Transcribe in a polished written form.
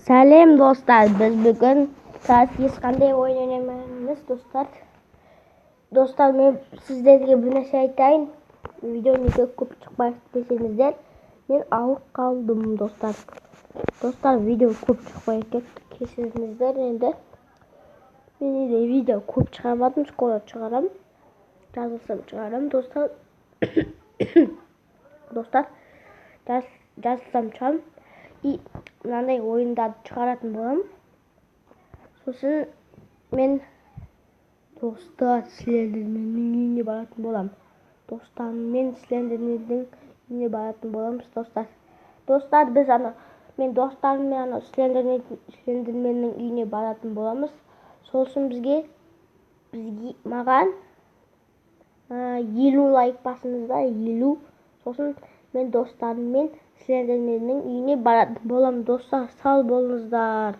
Сәлем достар, біз бүгін ешқандай ойын ойнамаймыз достар. Достар, мен сіздерге бір нәрсе айтайын. Видео неге көп шықпайды десеңіздер, мен ауырып қалдым достар. Достар, видео көп шықпай кешіріңіздер енді. Мен де видео көп шығармадым, скоро шығарам. Жазылсам шығарам достар. Достар, жазылсам шығарам. И мынандай ойындарды шығаратын болам. Сосын мен достар Слендерменнің үйіне баратын болам. Достармен Слендерменнің үйіне баратын боламыз достар. Достар, мен достарыммен Слендерменнің үйіне баратын боламыз. Сосын маған 50 лайк басыңыздар, 50. Сосын мен достарыммен Слендерменнің үйіне баратын болам достар. Сау болыңыздар.